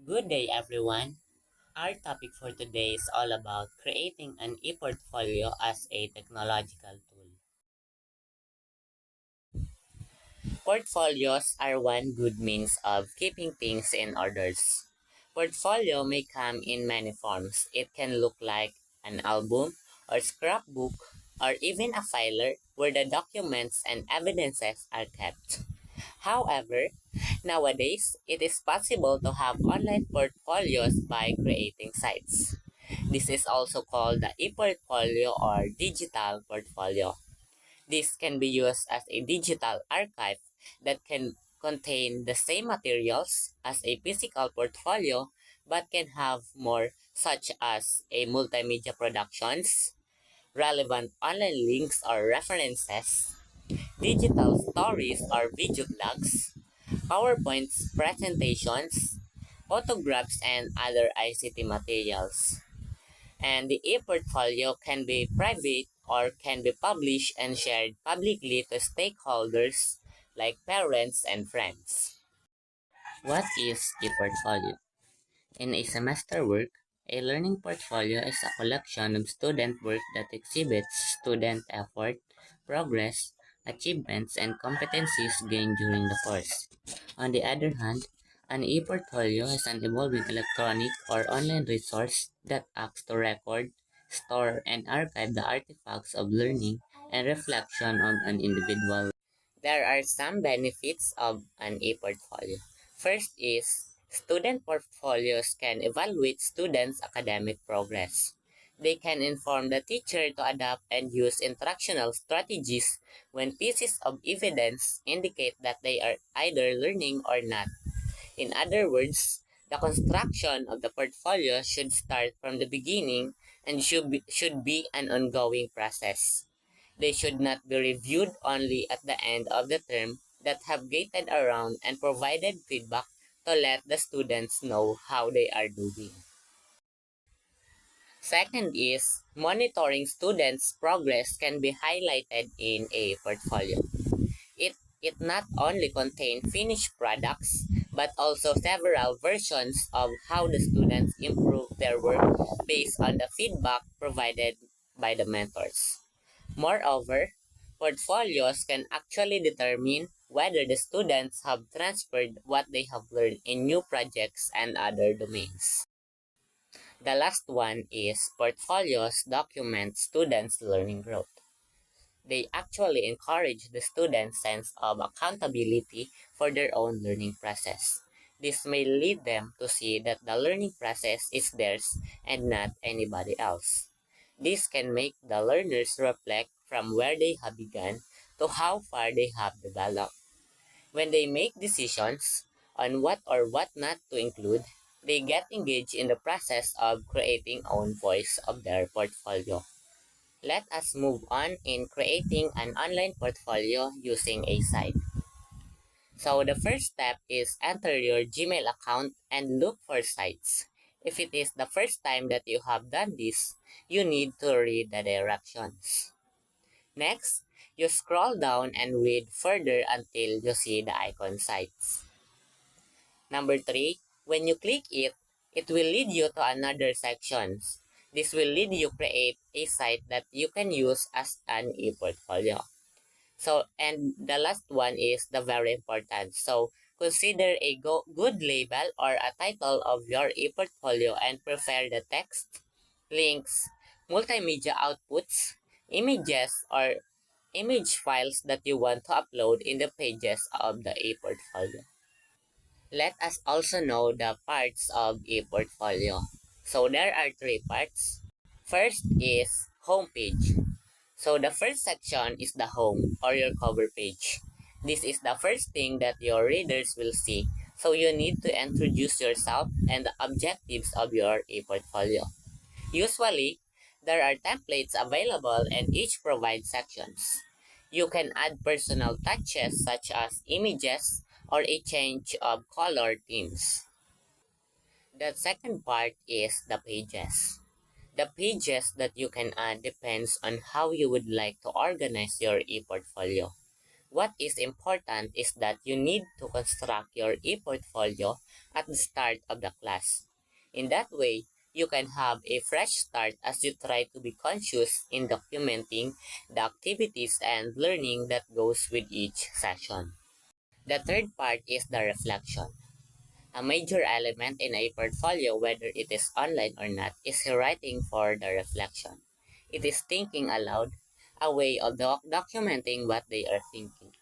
Good day, everyone. Our topic for today is all about creating an e-portfolio as a technological tool. Portfolios are one good means of keeping things in orders. Portfolio may come in many forms. It can look like an album or scrapbook or even a filer where the documents and evidences are kept. However, nowadays, it is possible to have online portfolios by creating sites. This is also called the e-portfolio or digital portfolio. This can be used as a digital archive that can contain the same materials as a physical portfolio but can have more such as a multimedia productions, relevant online links or references, digital stories or video blogs, PowerPoints, presentations, photographs, and other ICT materials. And the e-portfolio can be private or can be published and shared publicly to stakeholders like parents and friends. What is e-portfolio? In a semester work, a learning portfolio is a collection of student work that exhibits student effort, progress, achievements, and competencies gained during the course. On the other hand, an e-portfolio is an evolving electronic or online resource that acts to record, store, and archive the artifacts of learning and reflection of an individual. There are some benefits of an e-portfolio. First is student portfolios can evaluate students' academic progress. They can inform the teacher to adapt and use instructional strategies when pieces of evidence indicate that they are either learning or not. In other words, the construction of the portfolio should start from the beginning and should be an ongoing process. They should not be reviewed only at the end of the term that have gated around and provided feedback to let the students know how they are doing. Second is monitoring students' progress can be highlighted in a portfolio. It not only contains finished products, but also several versions of how the students improve their work based on the feedback provided by the mentors. Moreover, portfolios can actually determine whether the students have transferred what they have learned in new projects and other domains. The last one is portfolios document students' learning growth. They actually encourage the students' sense of accountability for their own learning process. This may lead them to see that the learning process is theirs and not anybody else. This can make the learners reflect from where they have begun to how far they have developed. When they make decisions on what or what not to include, they get engaged in the process of creating own voice of their portfolio. Let us move on in creating an online portfolio using a site. So the first step is enter your Gmail account and look for sites. If it is the first time that you have done this, you need to read the directions. Next, you scroll down and read further until you see the icon sites. Number 3, when you click it, it will lead you to another section. This will lead you create a site that you can use as an e-portfolio. So, and the last one is the very important. So, consider a good label or a title of your e-portfolio and prepare the text, links, multimedia outputs, images, or image files that you want to upload in the pages of the e-portfolio. Let us also know the parts of a portfolio. So there are three parts. First is homepage. So the first section is the home or your cover page. This is the first thing that your readers will see. So you need to introduce yourself and the objectives of your e-portfolio. Usually, there are templates available and each provides sections. You can add personal touches such as images or a change of color themes. The second part is the pages. The pages that you can add depends on how you would like to organize your e-portfolio. What is important is that you need to construct your e-portfolio at the start of the class. In that way, you can have a fresh start as you try to be conscious in documenting the activities and learning that goes with each session. The third part is the reflection. A major element in a portfolio, whether it is online or not, is writing for the reflection. It is thinking aloud, a way of documenting what they are thinking.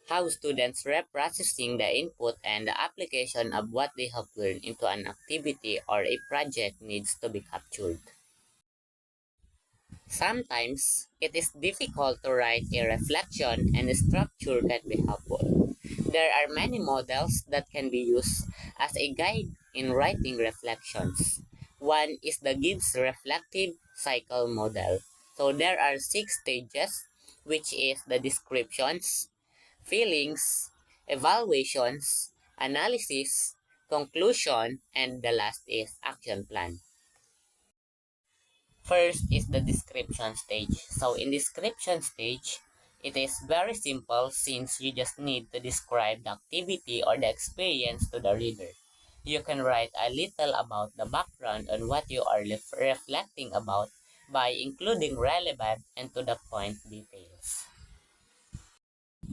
How students reprocessing the input and the application of what they have learned into an activity or a project needs to be captured. Sometimes, it is difficult to write a reflection and structure can be helpful. There are many models that can be used as a guide in writing reflections. One is the Gibbs reflective cycle model. So there are 6 stages, which is the descriptions, feelings, evaluations, analysis, conclusion, and the last is action plan. First is the description stage. So in description stage, it is very simple since you just need to describe the activity or the experience to the reader. You can write a little about the background on what you are reflecting about by including relevant and to the point details.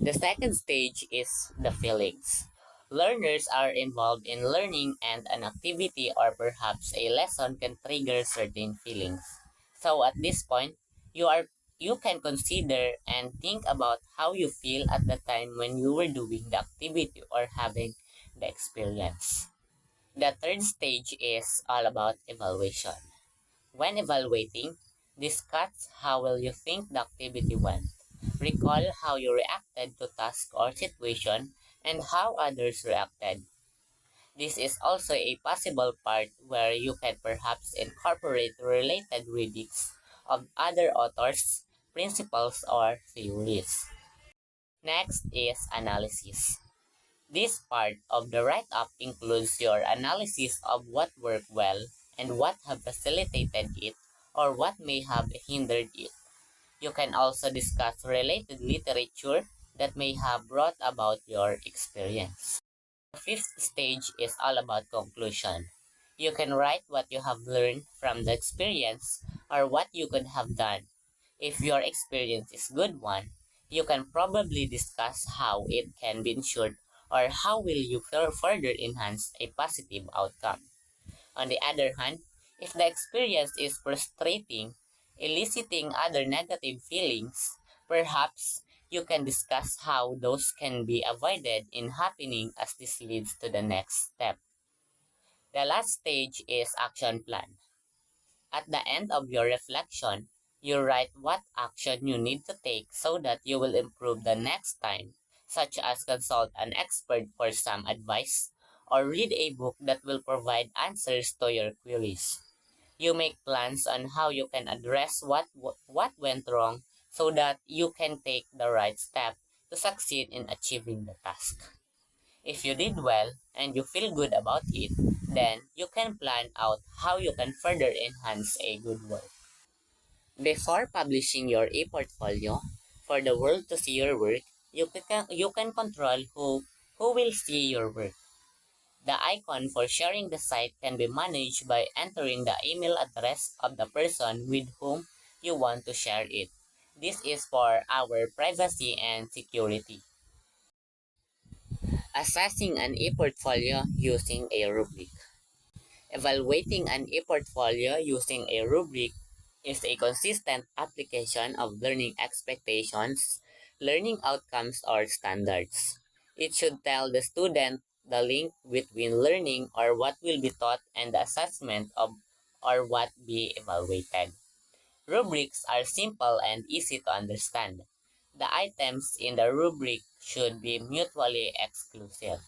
The second stage is the feelings. Learners are involved in learning and an activity or perhaps a lesson can trigger certain feelings. So at this point, you can consider and think about how you feel at the time when you were doing the activity or having the experience. The third stage is all about evaluation. When evaluating, discuss how well you think the activity went. Recall how you reacted to task or situation and how others reacted. This is also a possible part where you can perhaps incorporate related readings of other authors, principles, or theories. Next is analysis. This part of the write-up includes your analysis of what worked well and what have facilitated it or what may have hindered it. You can also discuss related literature that may have brought about your experience. The fifth stage is all about conclusion. You can write what you have learned from the experience or what you could have done. If your experience is good one, you can probably discuss how it can be ensured or how will you further enhance a positive outcome. On the other hand, if the experience is frustrating, eliciting other negative feelings, perhaps you can discuss how those can be avoided in happening as this leads to the next step. The last stage is action plan. At the end of your reflection, you write what action you need to take so that you will improve the next time, such as consult an expert for some advice or read a book that will provide answers to your queries. You make plans on how you can address what went wrong so that you can take the right step to succeed in achieving the task. If you did well and you feel good about it, then you can plan out how you can further enhance a good work. Before publishing your e-portfolio, for the world to see your work, you can control who will see your work. The icon for sharing the site can be managed by entering the email address of the person with whom you want to share it. This is for our privacy and security. Assessing an e-portfolio using a rubric. Evaluating an e-portfolio using a rubric is a consistent application of learning expectations, learning outcomes, or standards. It should tell the student the link between learning or what will be taught and the assessment of or what be evaluated. Rubrics are simple and easy to understand. The items in the rubric should be mutually exclusive.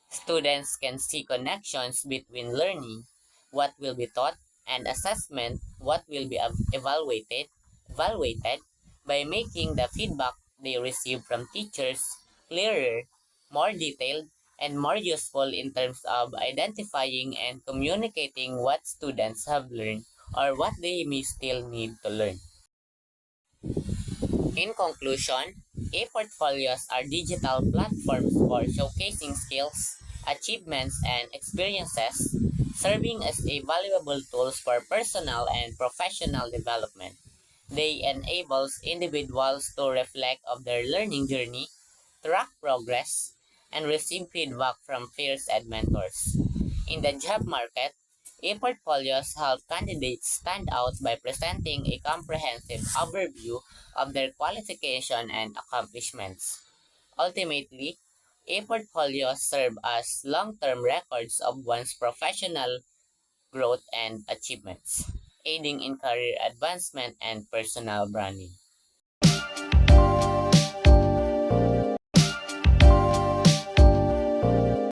Students can see connections between learning, what will be taught, and assessment, what will be evaluated by making the feedback they receive from teachers clearer, more detailed, and more useful in terms of identifying and communicating what students have learned or what they may still need to learn. In conclusion, E-portfolios are digital platforms for showcasing skills, achievements, and experiences, serving as a valuable tools for personal and professional development. They enables individuals to reflect on their learning journey, track progress, and receive feedback from peers and mentors. In the job market, e-portfolios help candidates stand out by presenting a comprehensive overview of their qualification and accomplishments. Ultimately, e-portfolios serve as long-term records of one's professional growth and achievements, aiding in career advancement and personal branding.